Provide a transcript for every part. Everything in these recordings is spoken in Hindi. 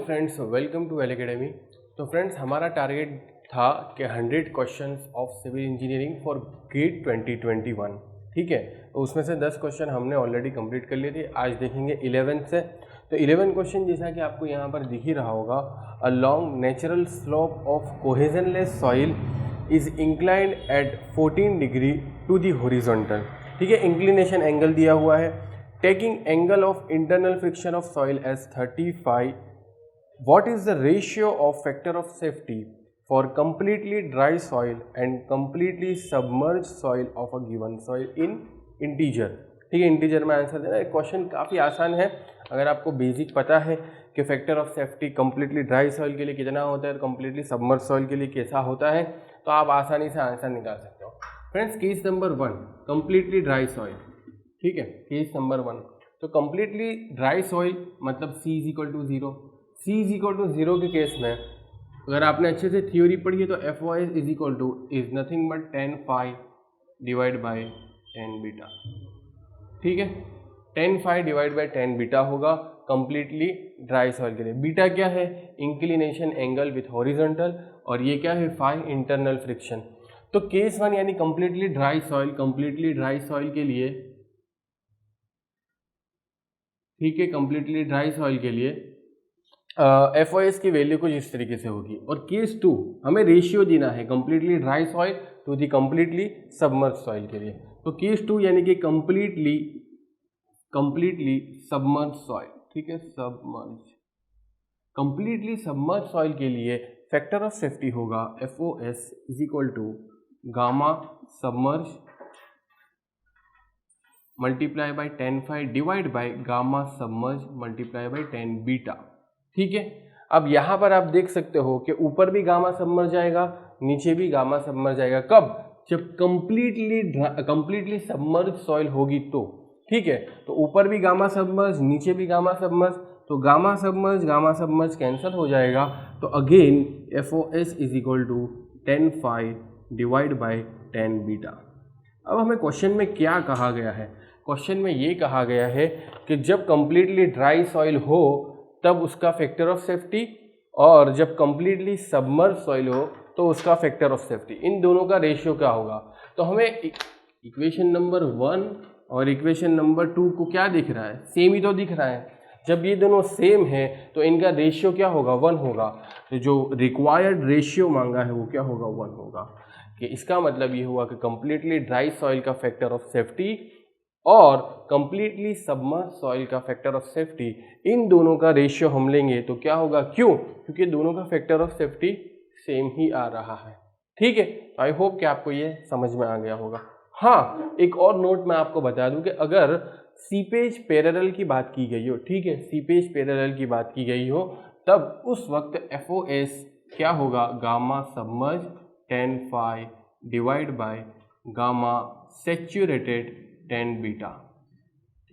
Friends, welcome to well academy. तो फ्रेंड्स, हमारा टारगेट था कि 100 questions of civil engineering for GATE 2021। ठीक है, तो उसमें से 10 क्वेश्चन हमने ऑलरेडी कंप्लीट कर लिए थे। आज देखेंगे 11 से। तो 11 क्वेश्चन जैसा कि आपको यहाँ पर दिख ही रहा होगा, a long natural slope of cohesionless soil is inclined at 14 degree to the horizontal. ठीक है, इंक्लिनेशन एंगल दिया हुआ है। Taking angle of internal friction of soil as 35, what is the ratio of factor of safety for completely dry soil and completely submerged soil of a given soil in integer। ठीक है, इंटीजर में आंसर देना। क्वेश्चन काफ़ी आसान है। अगर आपको बेसिक पता है कि factor of safety completely dry soil के लिए कितना होता है और कंप्लीटली सबमर्ज सॉइल के लिए कैसा होता है, तो आप आसानी से आंसर निकाल सकते हो। Friends, case number 1, completely dry soil. ठीक है, केस नंबर 1, तो कंप्लीटली ड्राई सॉइल मतलब C is equal to 0। C is equal to 0 के केस में अगर आपने अच्छे से थ्योरी पढ़ी है तो FOS is equal to is nothing but 10 phi divide by 10 beta. ठीक है, 10 फाई डिवाइड बाई 10 बीटा होगा कंप्लीटली ड्राई सॉइल के लिए। बीटा क्या है? इंक्लिनेशन एंगल विथ हॉरिजॉन्टल, और ये क्या है? Phi internal friction. तो केस 1 यानी completely dry soil, completely dry soil के लिए, ठीक है, कंप्लीटली ड्राई सॉइल के लिए FOS की वैल्यू कुछ इस तरीके से होगी। और केस 2 हमें रेशियो देना है completely dry soil to the completely submerge soil के लिए। तो केस 2 यानी कि कंप्लीटली सबमर्ज सॉइल। ठीक है, कंप्लीटली सबमर्ज सॉइल के लिए फैक्टर ऑफ सेफ्टी होगा FOS is equal to gamma submerge multiply by 10 phi divide by gamma submerge multiply by 10 beta. ठीक है, अब यहाँ पर आप देख सकते हो कि ऊपर भी गामा सबमर्ज जाएगा, नीचे भी गामा सबमर्ज जाएगा। कब? जब कंप्लीटली सबमर्ज सॉइल होगी तो। ठीक है, तो ऊपर भी गामा सबमर्ज, नीचे भी गामा सबमर्ज, तो गामा सबमर्ज कैंसिल हो जाएगा। तो again FOS is equal to 10 phi divide by 10 beta. अब हमें क्वेश्चन में क्या कहा गया है? क्वेश्चन में ये कहा गया है कि जब कंप्लीटली ड्राई सॉइल हो तब उसका फैक्टर ऑफ सेफ्टी, और जब कंप्लीटली सबमर्ज सॉइल हो तो उसका फैक्टर ऑफ सेफ्टी, इन दोनों का रेशियो क्या होगा? तो हमें इक्वेशन नंबर 1 और इक्वेशन नंबर 2 को क्या दिख रहा है? सेम ही तो दिख रहा है। जब ये दोनों सेम है तो इनका रेशियो क्या होगा? 1 होगा। तो जो रिक्वायर्ड रेशियो मांगा है वो क्या होगा? 1 होगा। कि इसका मतलब ये हुआ कि कंप्लीटली ड्राई सॉइल का फैक्टर ऑफ सेफ्टी और कंप्लीटली सबमर्ज सॉइल का फैक्टर ऑफ सेफ्टी, इन दोनों का रेशियो हम लेंगे तो क्या होगा? क्यों? क्योंकि दोनों का फैक्टर ऑफ सेफ्टी सेम ही आ रहा है। ठीक है, आई होप कि आपको ये समझ में आ गया होगा। हाँ, एक और नोट मैं आपको बता दूं कि अगर सीपेज पैरेलल की बात की गई हो, ठीक है, सीपेज पैरेलल की बात की गई हो, तब उस वक्त FOS क्या होगा? Gamma submerge 10 phi divide by gamma saturated 10 beta.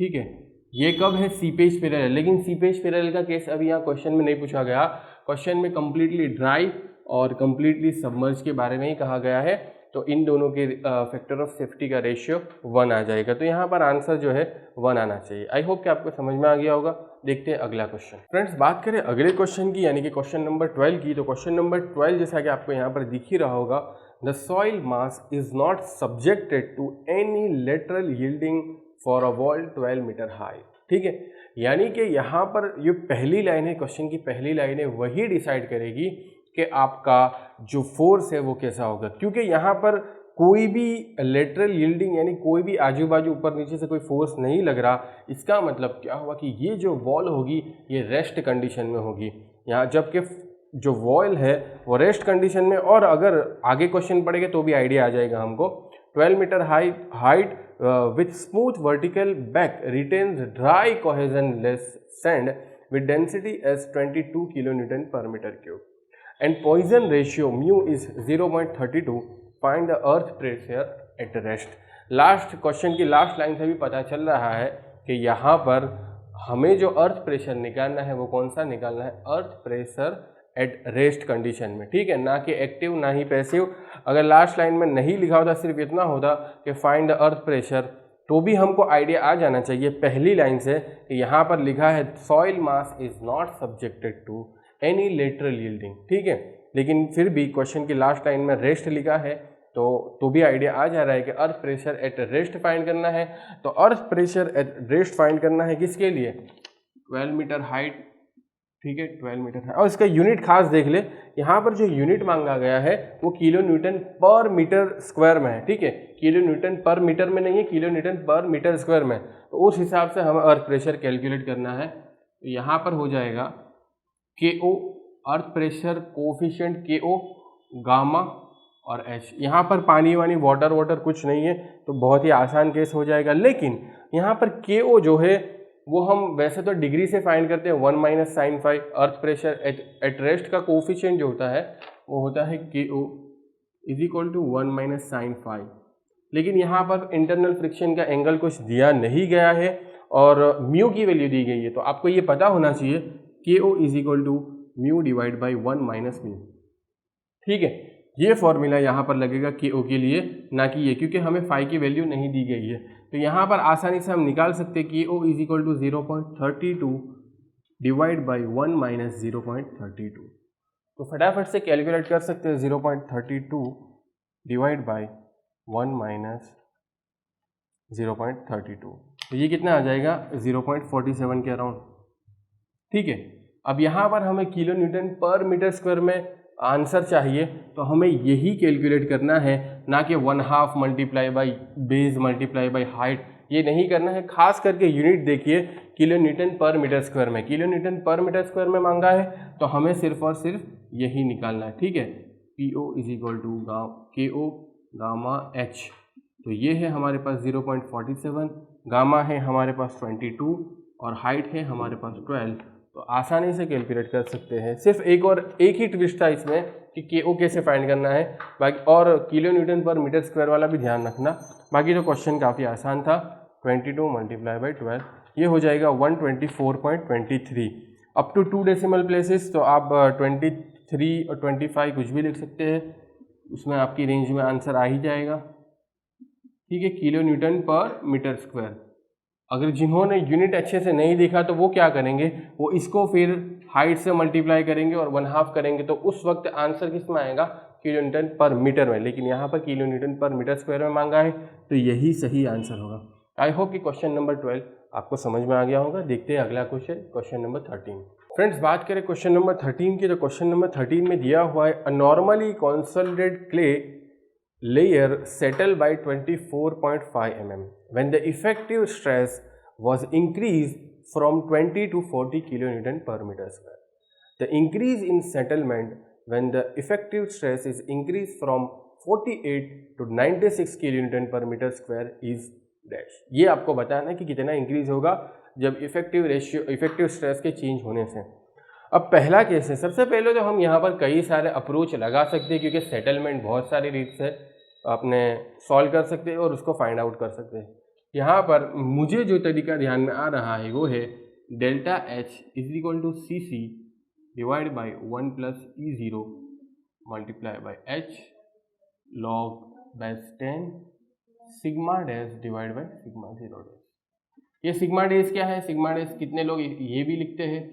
ठीक है, ये कब है? Seepage parallel. लेकिन सीपेज पैरेलल का केस अभी यहाँ क्वेश्चन में नहीं पूछा गया। क्वेश्चन में कंप्लीटली ड्राई और कंप्लीटली सबमर्ज के बारे में ही कहा गया है। तो इन दोनों के फैक्टर ऑफ सेफ्टी का रेशियो 1 आ जाएगा। तो यहाँ पर आंसर जो है 1 आना चाहिए। आई होप कि आपको समझ में आ गया होगा। देखते हैं अगला क्वेश्चन। फ्रेंड्स, बात करें अगले क्वेश्चन की, यानी कि क्वेश्चन नंबर 12 की। तो क्वेश्चन नंबर 12 जैसा कि आपको यहाँ पर दिख ही रहा होगा, the soil mass is not subjected to any lateral yielding for a wall 12 metre high. ठीक है, यानी कि यहाँ पर ये पहली लाइन है, क्वेश्चन की पहली लाइन है, वही डिसाइड करेगी कि आपका जो फोर्स है वो कैसा होगा। क्योंकि यहाँ पर कोई भी लेटरल यील्डिंग यानी कोई भी आजू बाजू ऊपर नीचे से कोई फोर्स नहीं लग रहा। इसका मतलब क्या हुआ कि ये जो वॉल होगी ये रेस्ट कंडीशन में होगी यहाँ, जबकि जो वॉल है वो रेस्ट कंडीशन में। और अगर आगे क्वेश्चन पढ़ेंगे तो भी आइडिया आ जाएगा हमको। 12 metre height with smooth vertical back retains dry cohesionless sand with density as 22 kilo newton per metre cube and Poisson ratio mu is 0.32। Find the earth pressure at rest. Last question की लास्ट लाइन से भी पता चल रहा है कि यहाँ पर हमें जो अर्थ प्रेशर निकालना है वो कौन सा निकालना है? अर्थ प्रेशर एट रेस्ट कंडीशन में। ठीक है, ना कि एक्टिव ना ही पैसिव। अगर लास्ट लाइन में नहीं लिखा होता, सिर्फ इतना होता कि फाइंड द अर्थ प्रेशर, तो भी हमको आइडिया आ जाना चाहिए पहली लाइन से कि यहाँ पर लिखा है soil mass is not subjected to any lateral yielding, ठीक है। लेकिन फिर भी क्वेश्चन की लास्ट लाइन में रेस्ट लिखा है, तो भी आइडिया आ जा रहा है कि अर्थ प्रेशर एट रेस्ट फाइंड करना है। तो अर्थ प्रेशर एट रेस्ट फाइंड करना है किसके लिए, 12 मीटर हाइट, ठीक है, 12 मीटर हाइट। और इसका यूनिट खास देख ले, यहाँ पर जो यूनिट मांगा गया है वो kilo newton per metre square में है, ठीक है, किलो न्यूटन पर मीटर में नहीं है, kilo newton per metre square में। तो उस हिसाब से हमें अर्थ प्रेशर कैलकुलेट करना है। तो यहाँ पर हो जाएगा KO earth pressure coefficient KO, gamma और H। यहाँ पर पानी वानी वाटर कुछ नहीं है, तो बहुत ही आसान केस हो जाएगा। लेकिन यहाँ पर KO जो है वो हम वैसे तो डिग्री से फाइंड करते हैं, 1 minus sine phi. Earth pressure at rest का कोफिशिएंट जो होता है वो होता है KO is equal to 1 minus sine phi. लेकिन यहाँ पर इंटरनल फ्रिक्शन का एंगल कुछ दिया नहीं गया है और म्यू की वैल्यू दी गई है, तो आपको ये पता होना चाहिए KO is equal to mu divide by 1 minus mu, ठीक है। ये फॉर्मूला यहाँ पर लगेगा KO के लिए, ना कि ये, क्योंकि हमें फाई की वैल्यू नहीं दी गई है। तो यहाँ पर आसानी से हम निकाल सकते हैं KO is equal to 0.32 divide by 1 minus 0.32। तो फटाफट से कैलकुलेट कर सकते हैं 0.32 डिवाइड बाई 1 माइनस 0.32, तो ये कितना आ जाएगा 0.47 के अराउंड, ठीक है। अब यहाँ पर हमें kilo newton per metre square में आंसर चाहिए, तो हमें यही कैलकुलेट करना है, ना कि 1/2 multiply by base multiply by height, ये नहीं करना है। खास करके यूनिट देखिए kilo newton per metre square में, kilo newton per metre square में मांगा है, तो हमें सिर्फ और सिर्फ यही निकालना है, ठीक है। PO is equal to KO gamma H, तो ये है हमारे पास 0.47, गामा है हमारे पास 22 और हाइट है हमारे पास 12। तो आसानी से कैलकुलेट कर सकते हैं। सिर्फ एक ही ट्विस्ट था इसमें कि KO कैसे फाइंड करना है, बाकी और kilo newton per metre square वाला भी ध्यान रखना। बाकी तो क्वेश्चन काफ़ी आसान था। 22 मल्टीप्लाई बाई 12 ये हो जाएगा 124.23 अप टू 2 डेसिमल प्लेसेस। तो आप 23 और 25 कुछ भी लिख सकते हैं, उसमें आपकी रेंज में आंसर आ ही जाएगा, ठीक है। Kilo newton per metre square. अगर जिन्होंने यूनिट अच्छे से नहीं देखा तो वो क्या करेंगे, वो इसको फिर हाइट से मल्टीप्लाई करेंगे और 1/2 करेंगे, तो उस वक्त आंसर किस में आएगा, किलो न्यूटन पर मीटर में। लेकिन यहाँ पर kilo newton per metre square में मांगा है, तो यही सही आंसर होगा। आई होप कि क्वेश्चन नंबर 12 आपको समझ में आ गया होगा। देखते हैं अगला क्वेश्चन, क्वेश्चन नंबर 13। फ्रेंड्स, बात करें क्वेश्चन नंबर 13 की, तो क्वेश्चन नंबर 13 में दिया हुआ है a normally consolidated clay layer settle by 24.5 mm when the effective stress was increased from 20 to 40 kilonewton per meter square. The increase in settlement when the effective stress is increased from 48 to 96 kilonewton per meter square is dash. ये आपको बताना है कि कितना इंक्रीज होगा जब इफेक्टिव स्ट्रेस के चेंज होने से। अब पहला केस है, सबसे पहले तो हम यहाँ पर कई सारे अप्रोच लगा सकते हैं, क्योंकि सेटलमेंट बहुत सारी रीत से आपने सॉल्व कर सकते हैं और उसको फाइंड आउट कर सकते हैं। यहाँ पर मुझे जो तरीका ध्यान में आ रहा है वो है delta H is equal to CC divide by 1 plus E0 multiply by H log base 10 sigma dash divide by sigma 0 dash. ये सिग्मा डैश क्या है, सिग्मा डैश कितने लोग ये भी लिखते हैं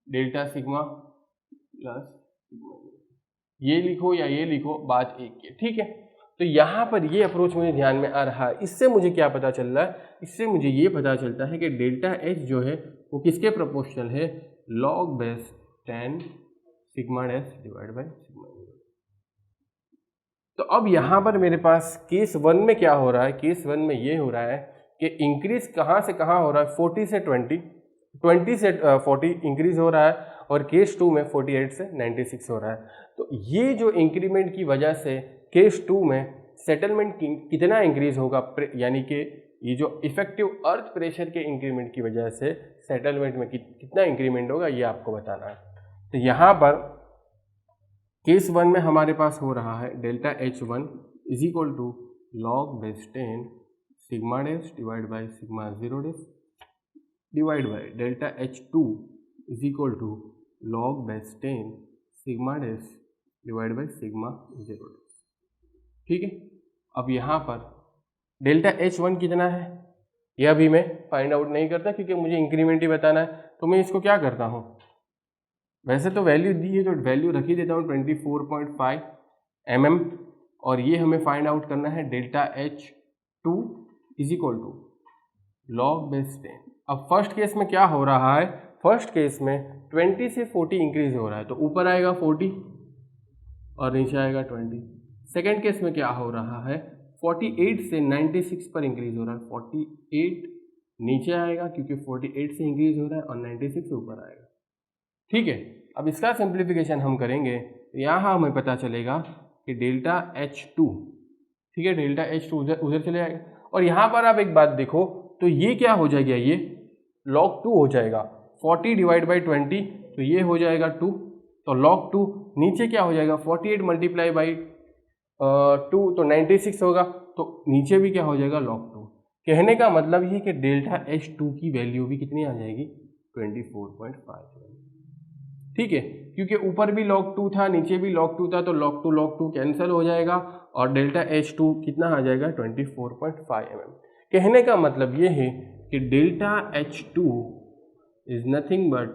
डेल्टा सिग्मा प्लस सिग्मा, ये लिखो या ये लिखो, बात एक ही है, ठीक है। तो यहाँ पर ये अप्रोच मुझे ध्यान में आ रहा है। इससे मुझे क्या पता चल रहा है, इससे मुझे ये पता चलता है कि डेल्टा H जो है वो किसके प्रोपोर्शनल है, log base 10 sigma dash divide by sigma 0। तो अब यहाँ पर मेरे पास केस 1 में क्या हो रहा है, केस 1 में ये हो रहा है कि इंक्रीज कहाँ से कहाँ हो रहा है, 40 से 20 से 40 इंक्रीज हो रहा है, और केस 2 में 48 से 96 हो रहा है। तो ये जो इंक्रीमेंट की वजह से केस 2 में सेटलमेंट कितना इंक्रीज होगा, यानी कि ये जो इफेक्टिव अर्थ प्रेशर के इंक्रीमेंट की वजह से सेटलमेंट में कितना इंक्रीमेंट होगा, ये आपको बताना है। तो यहाँ पर केस 1 में हमारे पास हो रहा है delta H1 is equal to log base 10 sigma dash divide by sigma 0 dash divide by delta H2 is equal to log base 10 sigma dash divide by sigma 0 dash, ठीक है। अब यहाँ पर डेल्टा H1 कितना है, यह अभी मैं फाइंड आउट नहीं करता क्योंकि मुझे इंक्रीमेंट ही बताना है। तो मैं इसको क्या करता हूँ, वैसे तो वैल्यू दी है तो वैल्यू रख ही देता हूँ 24.5 mm, और ये हमें फाइंड आउट करना है delta H2 is equal to log base 10। अब फर्स्ट केस में क्या हो रहा है, फर्स्ट केस में 20 से 40 इंक्रीज हो रहा है, तो ऊपर आएगा 40 और नीचे आएगा 20। सेकेंड केस में क्या हो रहा है, 48 से 96 पर इंक्रीज हो रहा है, 48 नीचे आएगा क्योंकि 48 से इंक्रीज हो रहा है और 96 ऊपर आएगा। ठीक है, अब इसका सिंप्लीफिकेशन हम करेंगे, यहाँ हमें पता चलेगा कि डेल्टा H2, ठीक है, डेल्टा H2 उधर चले जाएगा। और यहाँ पर आप एक बात देखो तो ये क्या हो जाएगा, ये log 2 हो जाएगा, 40 डिवाइड बाई 20 तो ये हो जाएगा 2, तो log 2 नीचे क्या हो जाएगा 48 मल्टीप्लाई बाई 2 तो 96 होगा, तो नीचे भी क्या हो जाएगा log 2। कहने का मतलब ये कि डेल्टा H2 की वैल्यू भी कितनी आ जाएगी 24.5। ठीक है, क्योंकि ऊपर भी log 2 था नीचे भी log 2 था, तो log 2 कैंसिल हो जाएगा और डेल्टा H2 कितना आ जाएगा 24.5 mm। कहने का मतलब ये है कि delta H2 is nothing but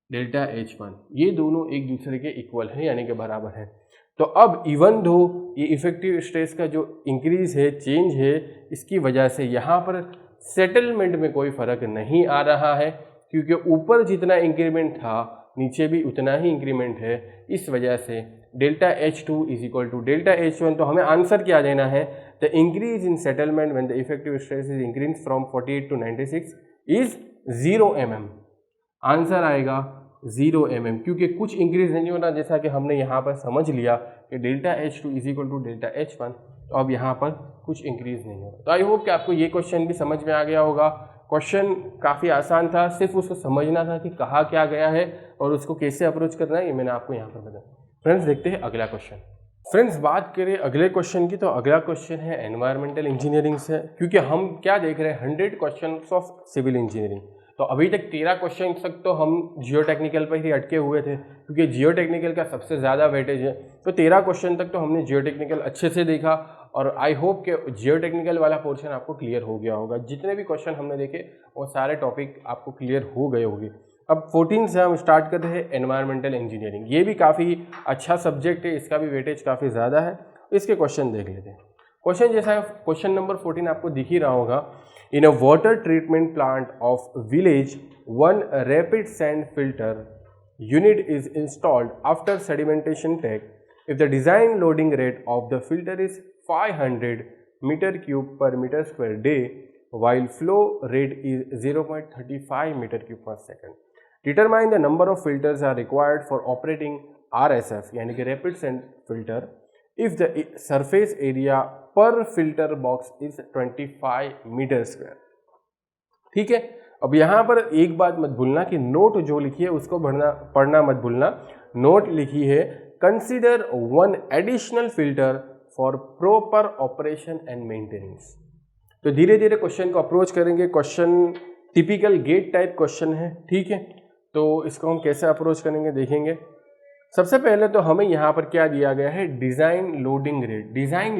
delta H1, ये दोनों एक दूसरे के इक्वल है यानी कि बराबर है। तो अब इवन दो ये इफेक्टिव स्ट्रेस का जो इंक्रीज है, चेंज है, इसकी वजह से यहाँ पर सेटलमेंट में कोई फर्क नहीं आ रहा है, क्योंकि ऊपर जितना इंक्रीमेंट था नीचे भी उतना ही इंक्रीमेंट है। इस वजह से delta H2 is equal to delta H1। तो हमें आंसर क्या देना है, the increase in settlement when the effective stress is increase from 48 to 96 is 0 mm। Answer आएगा 0 mm, क्योंकि कुछ इंक्रीज नहीं होना, जैसा कि हमने यहाँ पर समझ लिया कि delta H2 is equal to delta H1, तो अब यहाँ पर कुछ इंक्रीज नहीं होगा। तो आई होप कि आपको ये क्वेश्चन भी समझ में आ गया होगा। क्वेश्चन काफ़ी आसान था, सिर्फ उसको समझना था कि कहा क्या गया है और उसको कैसे अप्रोच करना है, ये मैंने आपको यहाँ पर बताया। फ्रेंड्स देखते हैं अगला क्वेश्चन। फ्रेंड्स बात करें अगले क्वेश्चन की, तो अगला क्वेश्चन है एनवायरमेंटल इंजीनियरिंग से, क्योंकि हम क्या देख रहे हैं 100 क्वेश्चन ऑफ सिविल इंजीनियरिंग। तो अभी तक 13 क्वेश्चन तक तो हम जियो टेक्निकल पर ही अटके हुए थे, क्योंकि जियो टेक्निकल का सबसे ज़्यादा वेटेज है। तो 13 क्वेश्चन तक तो हमने जियो टेक्निकल अच्छे से देखा और आई होप कि जियो टेक्निकल वाला पोर्शन आपको क्लियर हो गया होगा। जितने भी क्वेश्चन हमने देखे वो सारे टॉपिक आपको क्लियर हो गए होंगे। अब 14 से हम स्टार्ट करते हैं एनवायरमेंटल इंजीनियरिंग। ये भी काफ़ी अच्छा सब्जेक्ट है, इसका भी वेटेज काफ़ी ज़्यादा है। इसके क्वेश्चन देख लेते हैं। क्वेश्चन जैसा क्वेश्चन नंबर 14 आपको दिख ही रहा होगा, in a water treatment plant of village one rapid sand filter unit is installed after sedimentation tank if the design loading rate of the filter is 500 meter cube per meter square day while flow rate is 0.35 meter cube per second. Determine the number of filters are required for operating RSF यानी कि rapid sand filter if the surface area per filter box is 25 meter square। ठीक है, अब यहाँ पर एक बात मत भूलना कि नोट जो लिखी है उसको पढ़ना मत भूलना। नोट लिखी है consider one additional filter for proper operation and maintenance. तो धीरे धीरे क्वेश्चन को अप्रोच करेंगे। Question typical GATE type question है, ठीक है, तो इसको हम कैसे अप्रोच करेंगे देखेंगे। सबसे पहले तो हमें यहाँ पर क्या दिया गया है, design loading rate. Design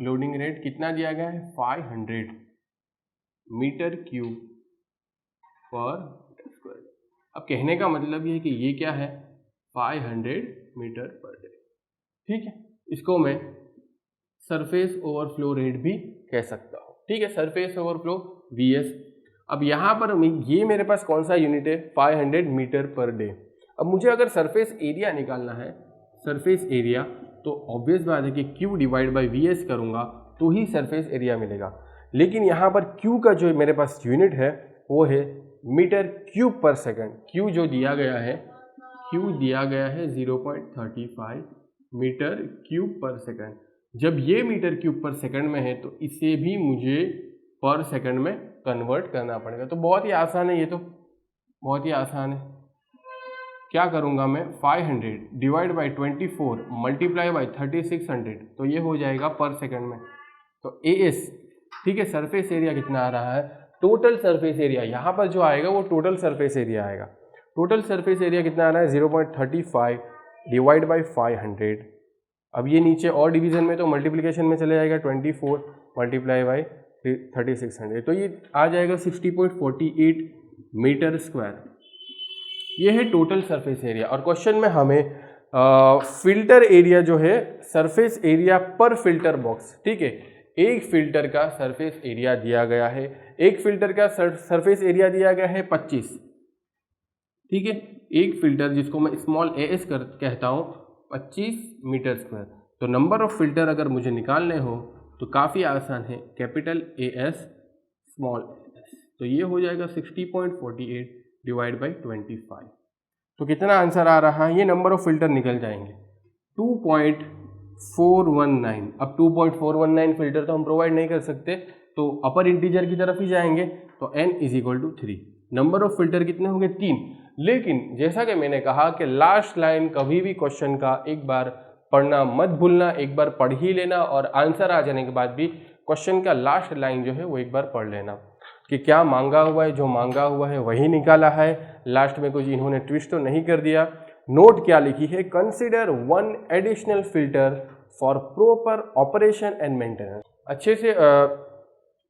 loading rate कितना दिया गया है, 500 मीटर क्यूब पर स्क्वायर। अब कहने का मतलब ये है कि ये क्या है, 500 मीटर पर डे। ठीक है, इसको मैं सरफेस ओवरफ्लो रेट भी कह सकता हूँ। ठीक है, सरफेस ओवरफ्लो VS। अब यहाँ पर ये मेरे पास कौन सा यूनिट है, 500 मीटर पर डे। अब मुझे अगर सरफेस एरिया निकालना है, सरफेस एरिया, तो ऑब्वियस बात है कि Q डिवाइड बाई VS करूँगा तो ही सरफेस एरिया मिलेगा। लेकिन यहाँ पर Q का जो मेरे पास यूनिट है वो है मीटर क्यूब पर सेकंड। Q जो दिया गया है, Q दिया गया है 0.35 मीटर क्यूब पर सेकंड। जब ये मीटर क्यूब पर सेकंड में है तो इसे भी मुझे पर सेकंड में कन्वर्ट करना पड़ेगा। तो बहुत ही आसान है, ये तो बहुत ही आसान है। क्या करूँगा मैं, 500 डिवाइड बाई 24 मल्टीप्लाई बाई 3600, तो ये हो जाएगा पर सेकंड में। तो AS, ठीक है, सरफेस एरिया कितना आ रहा है, टोटल सरफेस एरिया यहाँ पर जो आएगा वो टोटल सरफेस एरिया आएगा। टोटल सरफेस एरिया कितना आ रहा है, 0.35 डिवाइड बाई 500। अब ये नीचे और डिवीजन में तो मल्टीप्लिकेशन में चले जाएगा, 24 मल्टीप्लाई बाई 3600, तो ये आ जाएगा 60.48 मीटर स्क्वायर। ये है टोटल सरफेस एरिया। और क्वेश्चन में हमें फिल्टर एरिया जो है, सरफेस एरिया पर फिल्टर बॉक्स, ठीक है, एक फिल्टर का सरफेस एरिया दिया गया है, एक फिल्टर का सरफेस एरिया दिया गया है 25, ठीक है, एक फिल्टर जिसको मैं स्मॉल as कहता हूँ 25 मीटर स्क्वायर। तो नंबर ऑफ फिल्टर अगर मुझे निकालने हो तो काफ़ी आसान है, कैपिटल AS स्मॉल s, तो ये हो जाएगा 60.48 डिवाइड बाई 25। तो कितना आंसर आ रहा है, ये नंबर ऑफ फिल्टर निकल जाएंगे 2.419। अब 2.419 फिल्टर तो हम प्रोवाइड नहीं कर सकते, तो अपर इंटीजर की तरफ ही जाएंगे, तो n is equal to 3। Number of filter कितने होंगे, 3। लेकिन जैसा कि मैंने कहा कि लास्ट लाइन कभी भी क्वेश्चन का एक बार पढ़ना मत भूलना, एक बार पढ़ ही लेना और आंसर आ जाने के बाद भी क्वेश्चन का लास्ट लाइन जो है वो एक बार पढ़ लेना कि क्या मांगा हुआ है, जो मांगा हुआ है वही निकाला है, लास्ट में कुछ इन्होंने ट्विस्ट तो नहीं कर दिया। नोट क्या लिखी है, consider 1 additional filter for proper operation and maintenance. अच्छे से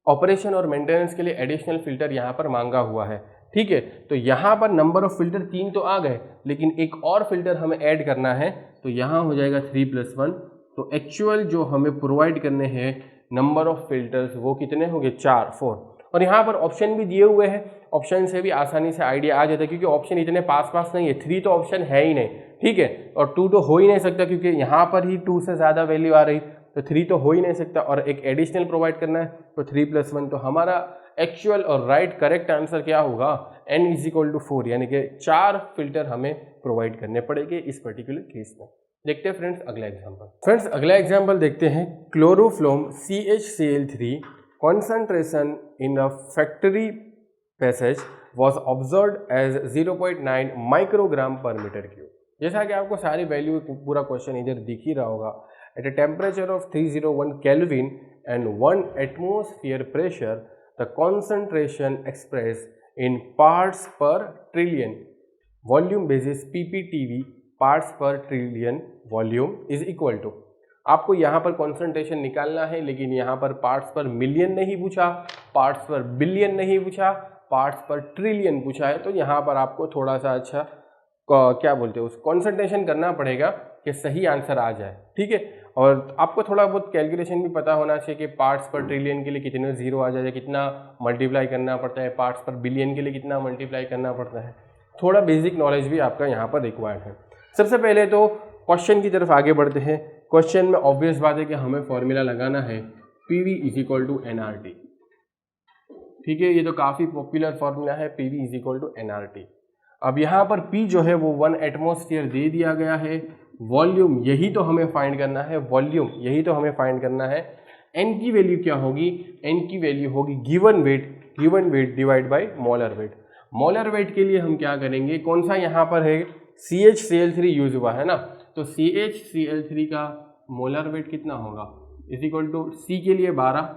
ऑपरेशन और मेंटेनेंस के लिए एडिशनल फिल्टर यहाँ पर मांगा हुआ है, ठीक है। तो यहाँ पर नंबर ऑफ फिल्टर 3 तो आ गए, लेकिन एक और फिल्टर हमें ऐड करना है, तो यहाँ हो जाएगा 3+1। तो एक्चुअल जो हमें प्रोवाइड करने हैं नंबर ऑफ फिल्टर्स वो कितने होंगे, 4। और यहाँ पर ऑप्शन भी दिए हुए हैं, ऑप्शन से भी आसानी से आइडिया आ जाता है, क्योंकि ऑप्शन इतने पास नहीं है। 3 तो ऑप्शन है ही नहीं, ठीक है, और 2 तो हो ही नहीं सकता, क्योंकि यहाँ पर ही 2 से ज़्यादा वैल्यू आ रही, तो 3 तो हो ही नहीं सकता, और एक एडिशनल प्रोवाइड करना है, तो 3+1। तो हमारा एक्चुअल और राइट करेक्ट आंसर क्या होगा, n इज इक्वल टू 4, यानी कि 4 फिल्टर हमें प्रोवाइड करने पड़ेंगे इस पर्टिकुलर केस में। देखते हैं फ्रेंड्स अगला एग्जांपल। फ्रेंड्स अगला एग्जांपल देखते हैं, क्लोरोफ्लोम CHCl3 concentration in a factory passage was observed as 0.9 microgram पर मीटर क्यूब। जैसा कि आपको सारी वैल्यू पूरा क्वेश्चन इधर दिख ही रहा होगा। At a temperature of 301 kelvin and 1 atmosphere pressure the concentration express in parts per trillion volume basis PPTV parts per trillion volume is equal to. आपको यहाँ पर कॉन्सेंट्रेशन निकालना है, लेकिन यहाँ पर पार्ट्स पर मिलियन नहीं पूछा, पार्ट्स पर बिलियन नहीं पूछा, पार्ट्स पर ट्रिलियन पूछा है। तो यहाँ पर आपको थोड़ा सा अच्छा क्या बोलते हैं, उस कॉन्सेंट्रेशन करना पड़ेगा कि सही आंसर आ जाए, ठीक है। और आपको थोड़ा बहुत कैलकुलेशन भी पता होना चाहिए कि पार्ट्स पर ट्रिलियन के लिए कितने जीरो आ जाए, कितना मल्टीप्लाई करना पड़ता है, पार्ट्स पर बिलियन के लिए कितना मल्टीप्लाई करना पड़ता है। थोड़ा बेसिक नॉलेज भी आपका यहाँ पर रिक्वायर्ड है। सबसे पहले तो क्वेश्चन की तरफ आगे बढ़ते हैं। क्वेश्चन में ऑब्वियस बात है कि हमें फॉर्मूला लगाना है PV is equal to NRT, ठीक है, ये तो काफ़ी पॉपुलर फॉर्मूला है, PV is equal to NRT। अब यहाँ पर P जो है वो 1 एटमॉस्फेयर दे दिया गया है, वॉल्यूम यही तो हमें फाइंड करना है, वॉल्यूम यही तो हमें फाइंड करना है। N की वैल्यू क्या होगी, N की वैल्यू होगी given weight divide by molar weight. Molar weight के लिए हम क्या करेंगे, कौन सा यहाँ पर है, CHCl3 यूज हुआ है ना, तो CHCl3 का मोलर वेट कितना होगा, इज इक्वल टू C के लिए 12,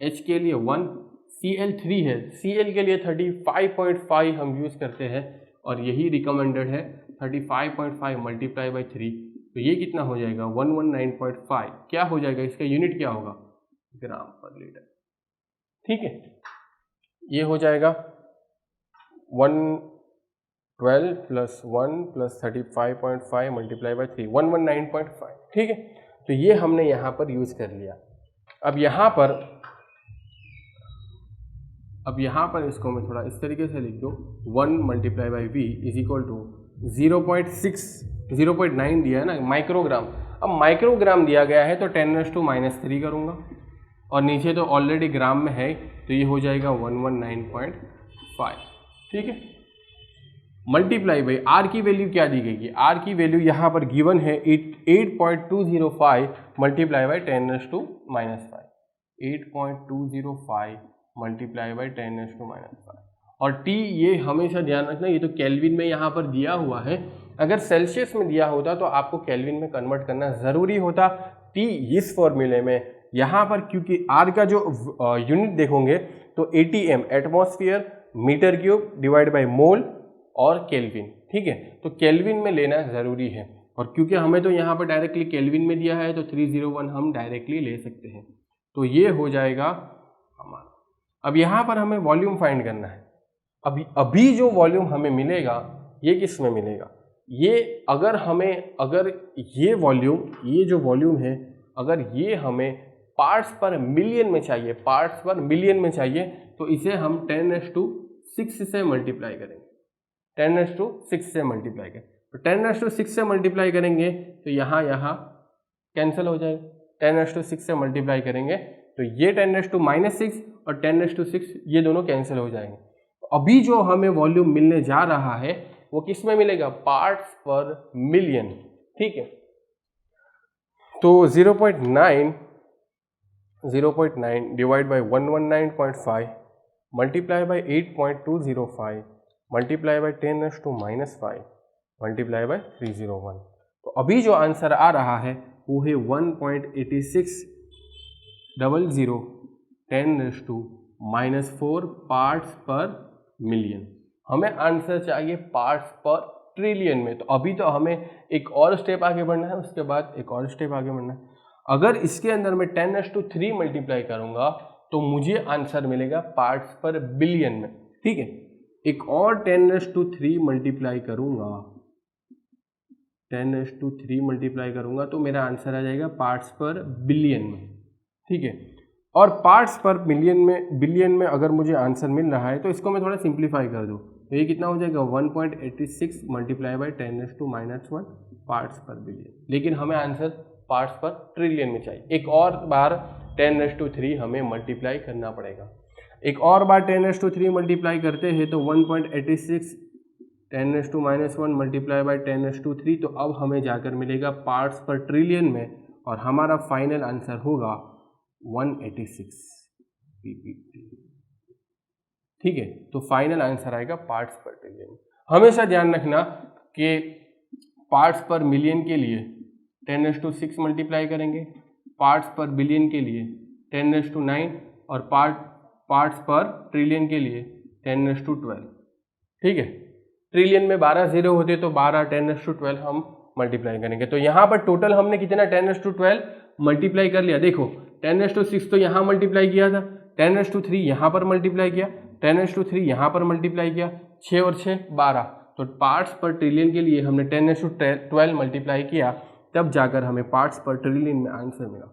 H के लिए 1, Cl3 है, Cl के लिए 35.5 हम यूज़ करते हैं, और यही रिकमेंडेड है 35.5 मल्टीप्लाई बाई 3, तो ये कितना हो जाएगा 119.5। क्या हो जाएगा, इसका यूनिट क्या होगा, ग्राम पर लीटर, ठीक है। ये हो जाएगा 112 + 1 + 35.5 मल्टीप्लाई बाई 3, 119.5, ठीक है। तो ये हमने यहाँ पर यूज़ कर लिया। अब यहाँ पर इसको मैं थोड़ा इस तरीके से लिख दूँ, 1 multiply by V is equal to 0.9 दिया है ना माइक्रोग्राम। अब माइक्रोग्राम दिया गया है तो 10⁻³ करूँगा, और नीचे तो ऑलरेडी ग्राम में है, तो ये हो जाएगा 119.5, ठीक है। मल्टीप्लाई बाई R की वैल्यू क्या दी गई है, R की वैल्यू यहाँ पर गिवन है 8.205 मल्टीप्लाई बाई 10⁻⁵, 8.205 मल्टीप्लाई बाई 10⁻⁵। और T ये हमेशा ध्यान रखना, ये तो केल्विन में यहाँ पर दिया हुआ है, अगर सेल्सियस में दिया होता तो आपको केल्विन में कन्वर्ट करना ज़रूरी होता। T इस फॉर्मूले में यहाँ पर, क्योंकि R का जो यूनिट देखोगे तो ATM atmosphere metre cube divide by mole और केल्विन, ठीक है, तो केल्विन में लेना ज़रूरी है। और क्योंकि हमें तो यहाँ पर डायरेक्टली केल्विन में दिया है, तो 301 हम डायरेक्टली ले सकते हैं। तो ये हो जाएगा हमारा। अब यहाँ पर हमें वॉल्यूम फाइंड करना है। अभी जो वॉल्यूम हमें मिलेगा ये किस में मिलेगा, ये अगर ये जो वॉल्यूम है अगर ये हमें पार्ट्स पर मिलियन में चाहिए, तो इसे हम 10⁶ से मल्टीप्लाई करेंगे। 10⁶ से मल्टीप्लाई करें तो 10⁶ से मल्टीप्लाई करेंगे तो यहाँ कैंसिल हो जाएगा। 10⁶ से मल्टीप्लाई करेंगे तो ये 10⁻⁻6 और 10⁶ ये दोनों कैंसिल हो जाएंगे। तो अभी जो हमें वॉल्यूम मिलने जा रहा है वो किस में मिलेगा, पार्ट्स पर मिलियन। ठीक है, तो 0.9 divide by 119.5 multiply by 8.205 multiply by 10⁻⁻5 multiply by 301। तो अभी जो आंसर आ रहा है वो है 1.8600 10⁻⁻4 पार्ट्स पर मिलियन। हमें आंसर चाहिए पार्ट्स पर ट्रिलियन में। तो अभी तो हमें एक और स्टेप आगे बढ़ना है, उसके बाद एक और स्टेप आगे बढ़ना है। अगर इसके अंदर मैं 10⁻³ मल्टीप्लाई करूंगा तो मुझे आंसर मिलेगा पार्ट्स पर बिलियन में। ठीक है, एक और 10⁻³ मल्टीप्लाई करूंगा, 10⁻³ मल्टीप्लाई करूंगा तो मेरा आंसर आ जाएगा पार्ट्स पर बिलियन में। ठीक है, और पार्ट्स पर बिलियन में अगर मुझे आंसर मिल रहा है तो इसको मैं थोड़ा सिंप्लीफाई कर दूं तो ये कितना हो जाएगा 1.86 मल्टीप्लाई बाई 10⁻⁻1 पार्ट्स पर बिलियन। लेकिन हमें आंसर पार्ट्स पर ट्रिलियन में चाहिए। एक और बार 10⁻³ हमें मल्टीप्लाई करना पड़ेगा। एक और बार 10⁻³ मल्टीप्लाई करते हैं तो 1.86 10⁻⁻1 मल्टीप्लाई बाई 10⁻³ तो अब हमें जाकर मिलेगा पार्ट्स पर ट्रिलियन में और हमारा फाइनल आंसर होगा 186 ppt। ठीक है, तो फाइनल आंसर आएगा पार्ट्स पर ट्रिलियन। हमेशा ध्यान रखना कि पार्ट्स पर मिलियन के लिए 10⁻6 मल्टीप्लाई करेंगे, पार्ट्स पर बिलियन के लिए 10⁻9 और पार्ट्स पर ट्रिलियन के लिए 10⁻12। ठीक है, ट्रिलियन में 12 जीरो होते तो 12 10⁻12 हम मल्टीप्लाई करेंगे। तो यहाँ पर टोटल हमने कितना 10⁻12 मल्टीप्लाई कर लिया। देखो 10⁻6 तो यहाँ मल्टीप्लाई किया था, 10⁻3 यहाँ पर मल्टीप्लाई किया, 10⁻3 यहाँ पर मल्टीप्लाई किया, 6 और 6 12। तो पार्ट्स पर ट्रिलियन के लिए हमने 10⁻12 मल्टीप्लाई किया, तब जाकर हमें पार्ट्स पर ट्रिलियन में आंसर मिला।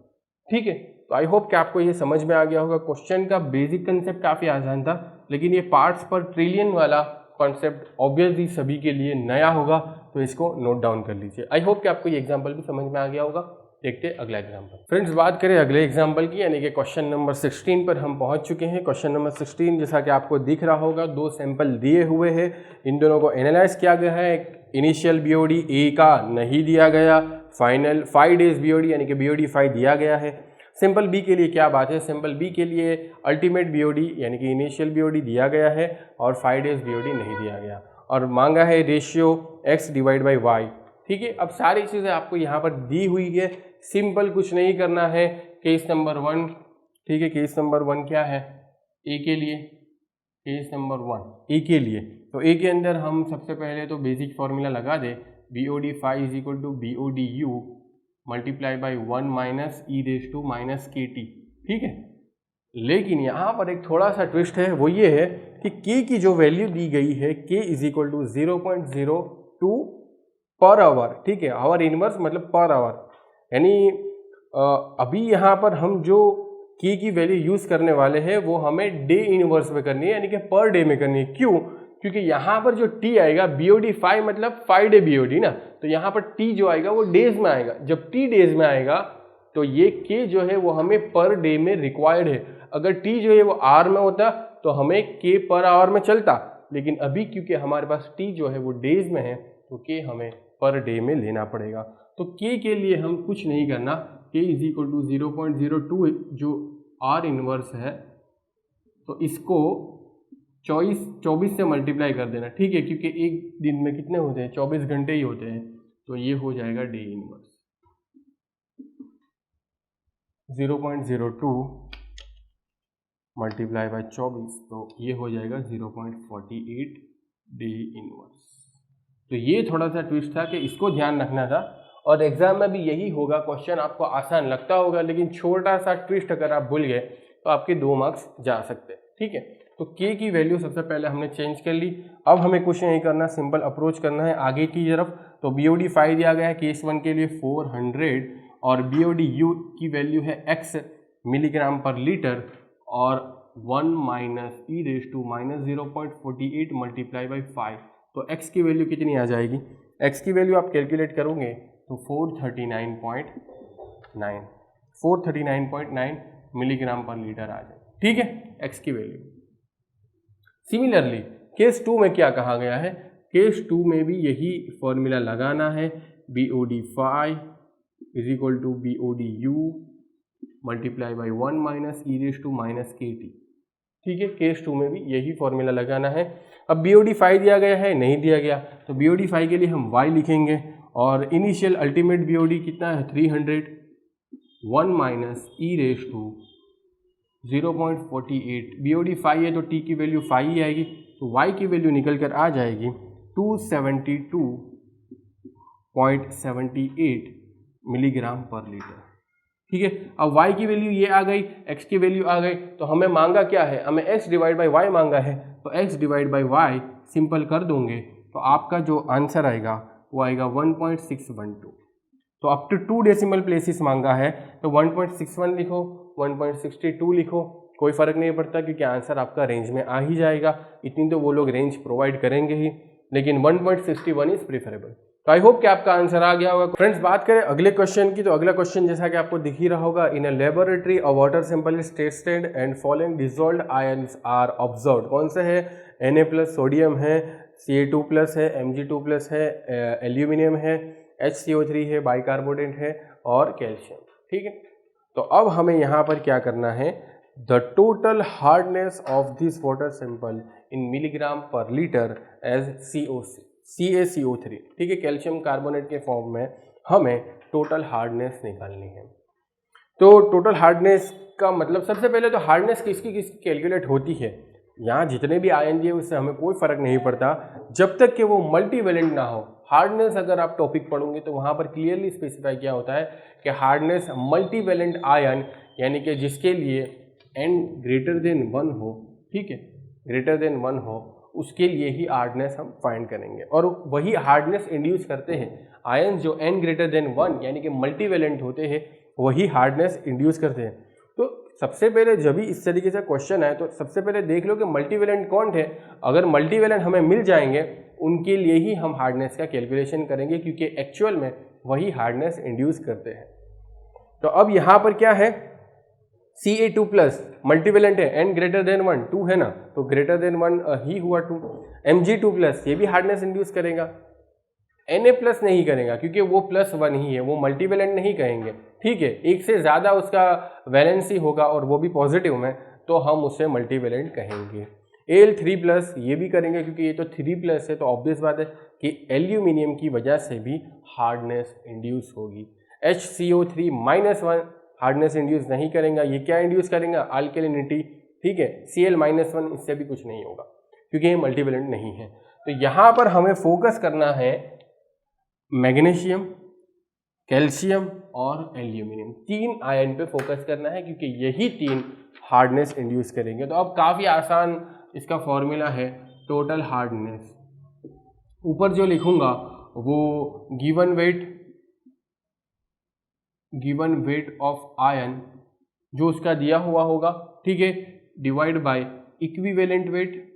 ठीक है, तो आई होप कि आपको ये समझ में आ गया होगा। क्वेश्चन का बेसिक कंसेप्ट काफ़ी आसान था, लेकिन ये पार्ट्स पर ट्रिलियन वाला कॉन्सेप्ट ऑब्वियसली सभी के लिए नया होगा, तो इसको नोट डाउन कर लीजिए। आई होप कि आपको ये एग्जाम्पल भी समझ में आ गया होगा। देखते हैं अगला एग्जाम्पल। फ्रेंड्स, बात करें अगले एग्जाम्पल की, यानी कि क्वेश्चन नंबर 16 पर हम पहुंच चुके हैं। क्वेश्चन नंबर 16 जैसा कि आपको दिख रहा होगा, 2 सैंपल दिए हुए हैं, इन दोनों को एनालाइज किया गया है। इनिशियल बीओडी ए का नहीं दिया गया, फाइनल 5 डेज बीओडी यानी कि बीओडी 5 दिया गया है। सिंपल बी के लिए क्या बात है, सिंपल बी के लिए अल्टीमेट बीओडी यानी कि इनिशियल बीओडी दिया गया है और 5 डेज बीओडी नहीं दिया गया, और मांगा है ratio x divide by y. ठीक है, अब सारी चीज़ें आपको यहाँ पर दी हुई है, सिंपल कुछ नहीं करना है। केस नंबर 1, ठीक है, केस नंबर 1 क्या है, ए के लिए, केस नंबर 1 ए के लिए। तो ए के अंदर हम सबसे पहले तो बेसिक फॉर्मूला लगा दे, BOD 5 is equal to BODU multiply by 1 minus e⁻⁻kt। ठीक है, लेकिन यहाँ पर एक थोड़ा सा ट्विस्ट है, वो ये है कि k की जो वैल्यू दी गई है k is equal to 0.02 per hour. ठीक है, आवर इनवर्स मतलब पर आवर, यानी अभी यहाँ पर हम जो k की वैल्यू यूज़ करने वाले हैं वो हमें डे इनवर्स में करनी है, यानी कि पर डे में करनी है। क्यों? क्योंकि यहाँ पर जो t आएगा, BOD 5 मतलब 5 डे BOD ना, तो यहाँ पर t जो आएगा वो डेज में आएगा। जब t डेज में आएगा तो ये k जो है वो हमें पर डे में रिक्वायर्ड है। अगर t जो है वो आवर में होता तो हमें k पर आवर में चलता, लेकिन अभी क्योंकि हमारे पास t जो है वो डेज में है तो k हमें पर डे में लेना पड़ेगा। तो k के लिए हम कुछ नहीं करना, k इज इक्वल टू 0.02 जो r इनवर्स है, तो इसको 24 से मल्टीप्लाई कर देना। ठीक है, क्योंकि एक दिन में कितने होते हैं, 24 घंटे ही होते हैं, तो ये हो जाएगा डे इनवर्स 0.02 मल्टीप्लाई बाई 24, तो ये हो जाएगा 0.48 डे इनवर्स। तो ये थोड़ा सा ट्विस्ट था कि इसको ध्यान रखना था, और एग्जाम में भी यही होगा। क्वेश्चन आपको आसान लगता होगा, लेकिन छोटा सा ट्विस्ट अगर आप भूल गए तो आपके 2 मार्क्स जा सकते हैं। ठीक है, तो के की वैल्यू सबसे पहले हमने चेंज कर ली। अब हमें कुछ नहीं करना, सिंपल अप्रोच करना है आगे की तरफ। तो BOD 5 दिया गया है केस 1 के लिए 400 और BOD U की वैल्यू है x मिलीग्राम पर लीटर और 1 - e⁻ 0.48 मल्टीप्लाई बाई 5। तो x की वैल्यू कितनी आ जाएगी? x की वैल्यू आप कैलकुलेट करोगे तो 439.9 मिलीग्राम पर लीटर आ जाए। ठीक है, x की वैल्यू। सिमिलरली केस 2 में क्या कहा गया है? केस 2 में भी यही फॉर्मूला लगाना है, BOD 5 = BOD U multiply by 1 - e⁻ KT। ठीक है, केस 2 में भी यही फॉर्मूला लगाना है। अब BOD 5 दिया गया है, नहीं दिया गया, तो BOD 5 के लिए हम y लिखेंगे और इनिशियल अल्टीमेट BOD कितना है? 300, 1 - e⁻0.48। BOD 5 है तो t की वैल्यू 5 ही आएगी, तो y की वैल्यू निकल कर आ जाएगी 272.78 मिलीग्राम पर लीटर। ठीक है, अब y की वैल्यू ये आ गई, x की वैल्यू आ गई, तो हमें मांगा क्या है? हमें x डिवाइड बाई y मांगा है, तो x divide by y simple कर दोगे तो आपका जो आंसर आएगा वो आएगा 1.612। तो अप टू 2 डेसिमल प्लेसेस मांगा है, तो 1.61 लिखो, 1.62 लिखो, कोई फर्क नहीं पड़ता क्योंकि आंसर आपका रेंज में आ ही जाएगा। इतनी तो वो लोग रेंज प्रोवाइड करेंगे ही, लेकिन 1.61 इज प्रेफरेबल। तो आई होप कि आपका आंसर आ गया होगा। फ्रेंड्स, बात करें अगले क्वेश्चन की, तो अगला क्वेश्चन जैसा कि आपको दिख ही रहा होगा, in a laboratory a water sample is tested and following dissolved ions are observed. कौन से है? Na+ सोडियम है, Ca2+ है, Mg2+ है, एल्यूमिनियम है, HCO3 है, बाइकार्बोनेट है और कैल्शियम। ठीक है, तो अब हमें यहाँ पर क्या करना है? The total hardness of this water sample in milligram per litre as CaCO3। ठीक है, कैल्शियम कार्बोनेट के फॉर्म में हमें टोटल हार्डनेस निकालनी है। तो टोटल हार्डनेस का मतलब, सबसे पहले तो हार्डनेस किसकी कैलकुलेट होती है? यहाँ जितने भी आयन दिए उससे हमें कोई फर्क नहीं पड़ता जब तक कि वो मल्टीवैलेंट ना हो। हार्डनेस अगर आप टॉपिक पढ़ोगे तो वहाँ पर क्लियरली स्पेसिफाई किया होता है कि हार्डनेस मल्टीवैलेंट आयन, यानी कि जिसके लिए n ग्रेटर देन 1 हो, ठीक है, ग्रेटर देन 1 हो, उसके लिए ही हार्डनेस हम फाइंड करेंगे। और वही हार्डनेस इंड्यूस करते हैं आयन जो n ग्रेटर देन 1 यानी कि मल्टीवैलेंट होते हैं, वही हार्डनेस इंड्यूस करते हैं। तो सबसे पहले जब भी इस तरीके से क्वेश्चन है तो सबसे पहले देख लो कि मल्टीवैलेंट कौन है। अगर मल्टीवैलेंट हमें मिल जाएंगे उनके लिए ही हम हार्डनेस का कैलकुलेशन करेंगे, क्योंकि एक्चुअल में वही हार्डनेस इंड्यूस करते हैं। तो अब यहाँ पर क्या है? Ca2+ मल्टीवैलेंट है, n ग्रेटर देन 1, 2 है ना, तो ग्रेटर देन 1 ही हुआ 2। Mg2+ ये भी हार्डनेस इंड्यूस करेगा, Na+ नहीं करेगा क्योंकि वो +1 ही है, वो मल्टीवैलेंट नहीं कहेंगे। ठीक है, एक से ज़्यादा उसका वैलेंसी होगा और वो भी पॉजिटिव में, तो हम उसे मल्टीवैलेंट कहेंगे। Al3+ ये भी करेंगे क्योंकि ये तो 3+ है, तो ऑब्वियस बात है कि एल्यूमिनियम की वजह से भी हार्डनेस इंड्यूस होगी। HCO3-1 हार्डनेस इंड्यूस नहीं करेंगे, ये क्या इंड्यूस करेंगे? अल्कलिनिटी। ठीक है, Cl-1 इससे भी कुछ नहीं होगा क्योंकि ये मल्टीवैलेंट नहीं है। तो यहाँ पर हमें फोकस करना है मैग्नीशियम, कैल्शियम और एल्यूमिनियम, 3 आयन पे फोकस करना है क्योंकि यही 3 हार्डनेस इंड्यूस करेंगे। तो अब काफ़ी आसान इसका फॉर्मूला है टोटल हार्डनेस। ऊपर जो लिखूंगा वो गिवन वेट ऑफ आयन जो उसका दिया हुआ होगा, ठीक है, डिवाइड बाय इक्विवेलेंट वेट,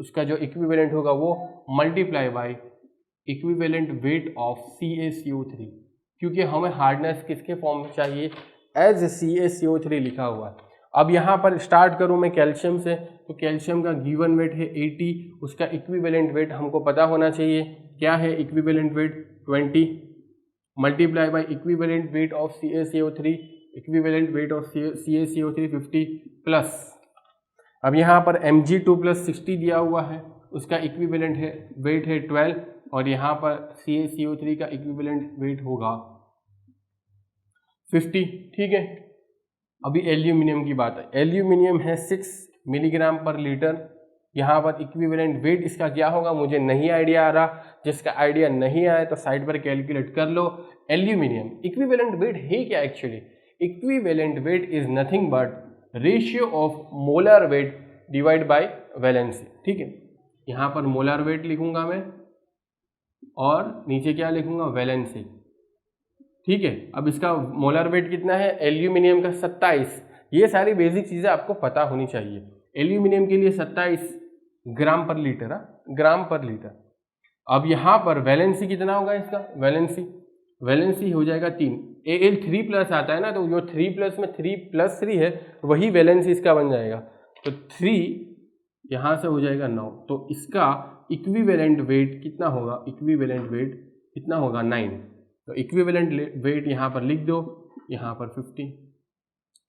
उसका जो इक्विवेलेंट होगा वो multiply by equivalent weight of CaCO3, क्योंकि हमें हार्डनेस किसके फॉर्म में चाहिए? एज CaCO3 लिखा हुआ है। अब यहाँ पर स्टार्ट करूँ मैं कैल्शियम से, तो कैल्शियम का गिवन वेट है 80, उसका इक्विवेलेंट वेट हमको पता होना चाहिए। क्या है equivalent weight? 20 multiply by equivalent weight of CaCO3, equivalent weight of CaCO3 50 plus, अब यहाँ पर Mg2+ 60 दिया हुआ है, उसका इक्विवेलेंट है वेट है 12, और यहाँ पर CaCO3 का इक्विवेलेंट वेट होगा 50। ठीक है, अभी एल्यूमिनियम की बात है। एल्यूमिनियम है 6 मिलीग्राम पर लीटर। यहाँ पर इक्विवेलेंट वेट इसका क्या होगा मुझे नहीं आइडिया आ रहा, जिसका आइडिया नहीं आया तो साइड पर कैलकुलेट कर लो। एल्यूमिनियम इक्विवेलेंट वेट है क्या actually? Equivalent weight is nothing but ratio of molar weight divide by valency. ठीक है, यहाँ पर मोलर वेट लिखूंगा मैं और नीचे क्या लिखूंगा, वैलेंसी। ठीक है, अब इसका मोलर वेट कितना है, एल्यूमिनियम का 27। ये सारी बेसिक चीजें आपको पता होनी चाहिए। एल्यूमिनियम के लिए 27 ग्राम पर लीटर, ग्राम पर लीटर। अब यहाँ पर वैलेंसी कितना होगा इसका, वैलेंसी हो जाएगा 3। Al 3+ आता है ना, तो जो 3+ में 3+3 है वही वैलेंसी इसका बन जाएगा। तो 3 यहाँ से हो जाएगा 9। तो इसका इक्विवेलेंट वेट कितना होगा, इक्विवेलेंट वेट कितना होगा 9। तो इक्विवेलेंट वेट यहाँ पर लिख दो, यहाँ पर 50।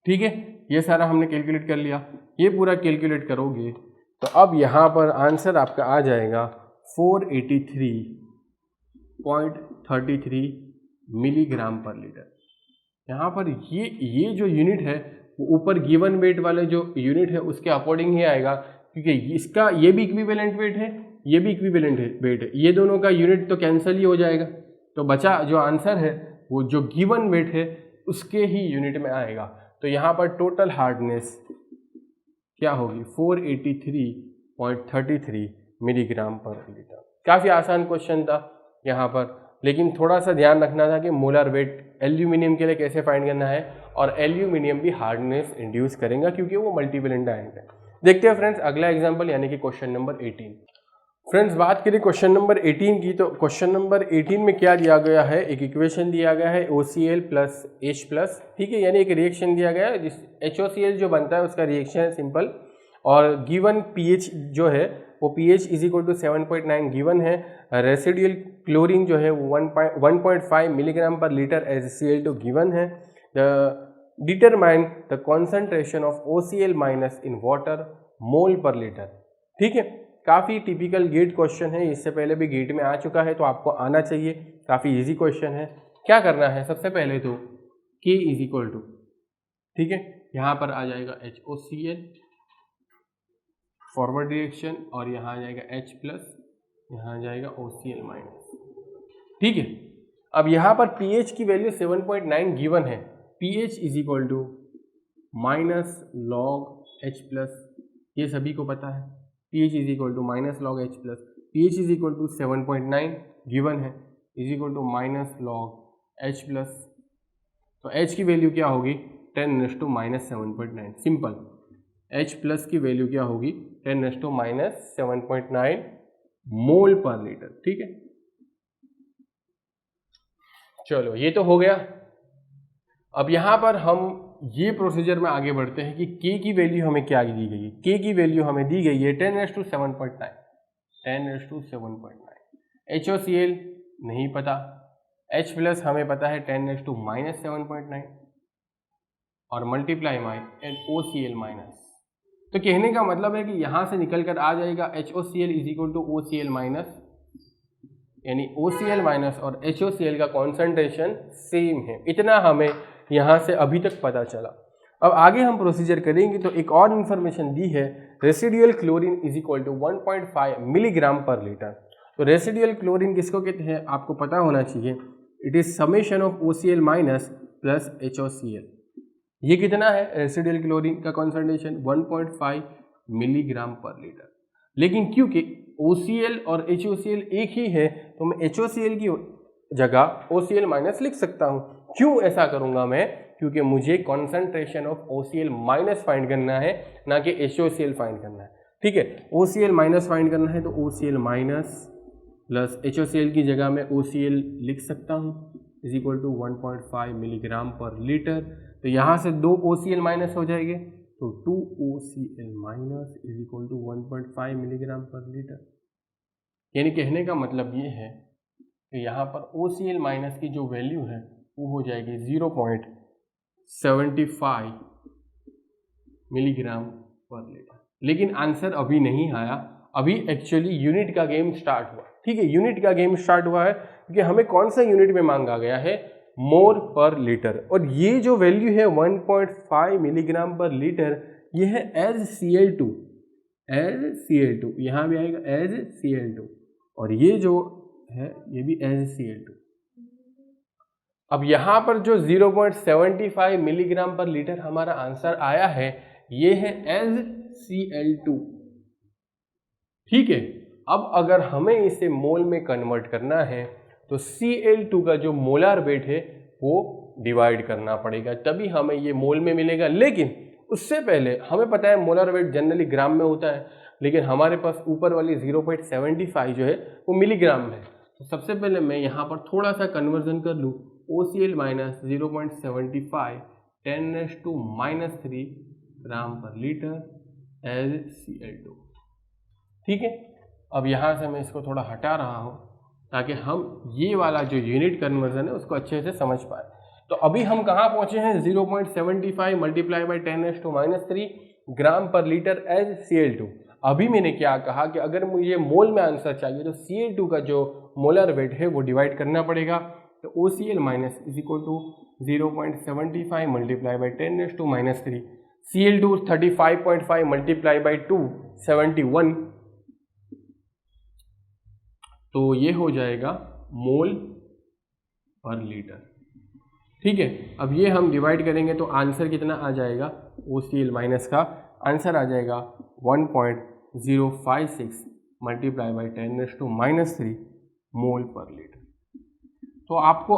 ठीक है, ये सारा हमने कैलकुलेट कर लिया। ये पूरा कैलकुलेट करोगे तो अब यहाँ पर आंसर आपका आ जाएगा 483.33 मिलीग्राम पर लीटर। यहाँ पर ये जो यूनिट है वो ऊपर गिवन वेट वाले जो यूनिट है उसके अकॉर्डिंग ही आएगा, क्योंकि इसका ये भी इक्विवेलेंट वेट है, ये भी इक्विवेलेंट वेट है, ये दोनों का यूनिट तो कैंसिल ही हो जाएगा। तो बचा जो आंसर है वो जो गिवन वेट है उसके ही यूनिट में आएगा। तो यहाँ पर टोटल हार्डनेस क्या होगी, 483.33 मिलीग्राम पर लीटर। काफ़ी आसान क्वेश्चन था यहाँ पर, लेकिन थोड़ा सा ध्यान रखना था कि मोलर वेट एल्यूमिनियम के लिए कैसे फाइंड करना है, और एल्यूमिनियम भी हार्डनेस इंड्यूस करेगा क्योंकि वो मल्टीवेलेंट आयन है। देखते हैं फ्रेंड्स अगला एग्जाम्पल, यानी कि क्वेश्चन नंबर 18। फ्रेंड्स बात करें क्वेश्चन नंबर 18 की, तो क्वेश्चन नंबर 18 में क्या दिया गया है, एक इक्वेशन दिया गया है OCl प्लस H+। ठीक है, यानी एक रिएक्शन दिया गया है जिस HOCl जो बनता है उसका रिएक्शन है सिंपल, और गिवन pH जो है वो pH = 7.9 गिवन है। रेसिडुअल क्लोरीन जो है वो 1.5 milligram per litre as Cl2 given है। Determine the concentration of OCl minus in water mole per litre. ठीक है, काफ़ी टिपिकल गेट क्वेश्चन है, इससे पहले भी गेट में आ चुका है तो आपको आना चाहिए, काफ़ी इजी क्वेश्चन है। क्या करना है, सबसे पहले तो K = ठीक है, यहाँ पर आ जाएगा HOCl फॉरवर्ड रिएक्शन, और यहाँ आ जाएगा H+, यहाँ आ जाएगा OCl माइनस। ठीक है, अब यहाँ पर pH की वैल्यू 7.9 गिवन है, pH = -log H+, ये सभी को पता है, pH = -log H+, pH = 7.9 given है, -log H+। तो H की वैल्यू क्या होगी, 10⁻⁻7.9। सिंपल, H+ की वैल्यू क्या होगी, 10⁻⁻7.9 मोल पर लीटर। ठीक है, चलो ये तो हो गया। अब यहाँ पर हम ये प्रोसीजर में आगे बढ़ते हैं कि K की वैल्यू हमें क्या दी गई है। K की वैल्यू हमें दी गई है 10⁻7.9, 10⁻7.9। HOCl नहीं पता, H+ हमें पता है 10⁻⁻7.9, और मल्टीप्लाई बाय OCl माइनस। तो कहने का मतलब है कि यहाँ से निकल कर आ जाएगा HOCl = OCl माइनस, यानी OCl माइनस और HOCl का कॉन्सेंट्रेशन सेम है। इतना हमें यहाँ से अभी तक पता चला। अब आगे हम प्रोसीजर करेंगे तो एक और इन्फॉर्मेशन दी है, residual chlorine = 1.5 milligram per litre. तो रेसिडुअल क्लोरीन किसको कहते हैं आपको पता होना चाहिए, it is summation of OCl minus plus HOCl। ये कितना है रेसिडुअल क्लोरीन का कॉन्सेंट्रेशन, 1.5 मिलीग्राम पर लीटर। लेकिन क्योंकि OCl और HOCl एक ही है तो मैं HOCl की जगह OCl माइनस लिख सकता हूँ। क्यों ऐसा करूँगा मैं, क्योंकि मुझे concentration of OCl minus find करना है, ना कि HOCl फाइंड करना है। ठीक है, OCl माइनस फाइंड करना है तो OCl माइनस प्लस HOCl की जगह में OCl लिख सकता हूँ, = 1.5 मिलीग्राम पर लीटर। तो यहाँ से 2 OCl माइनस हो जाएंगे, तो 2 OCl minus = 1.5 milligram per litre. यानी कहने का मतलब ये है कि यहाँ पर OCl माइनस की जो वैल्यू है वो हो जाएगी 0.75 मिलीग्राम पर लीटर। लेकिन आंसर अभी नहीं आया, अभी एक्चुअली यूनिट का गेम स्टार्ट हुआ। ठीक है, यूनिट का गेम स्टार्ट हुआ है क्योंकि हमें कौन सा यूनिट में मांगा गया है, मोल पर लीटर। और ये जो वैल्यू है 1.5 मिलीग्राम पर लीटर, ये है एज Cl2, यहाँ भी आएगा एज Cl2, और ये जो है ये भी एज Cl2। अब यहाँ पर जो 0.75 मिलीग्राम पर लीटर हमारा आंसर आया है, ये है HCl2, ठीक है। अब अगर हमें इसे मोल में कन्वर्ट करना है तो Cl2 का जो मोलार वेट है वो डिवाइड करना पड़ेगा, तभी हमें ये मोल में मिलेगा। लेकिन उससे पहले हमें पता है मोलार वेट जनरली ग्राम में होता है, लेकिन हमारे पास ऊपर वाली 0.75 जो है वो मिलीग्राम में है। तो सबसे पहले मैं यहाँ पर थोड़ा सा कन्वर्जन कर लूँ, OCl माइनस 0.75 10⁻³ ग्राम पर लीटर HCl2, ठीक है। अब यहाँ से मैं इसको थोड़ा हटा रहा हूँ ताकि हम ये वाला जो यूनिट कन्वर्जन है उसको अच्छे से समझ पाए। तो अभी हम कहाँ पहुँचे हैं, 0.75 मल्टीप्लाई बाई 10⁻³ ग्राम पर लीटर HCl2। अभी मैंने क्या कहा कि अगर मुझे मोल में आंसर चाहिए तो Cl2 का जो मोलर वेट है वो डिवाइड करना पड़ेगा। तो OCl minus is equal to 0.75 multiply by 10⁻³ Cl2 35.5 multiply by 2 71, तो ये हो जाएगा मोल पर लीटर, ठीक है। अब ये हम डिवाइड करेंगे तो आंसर कितना आ जाएगा, OCl माइनस का आंसर आ जाएगा 1.056 multiply by 10⁻³ mole per litre. तो आपको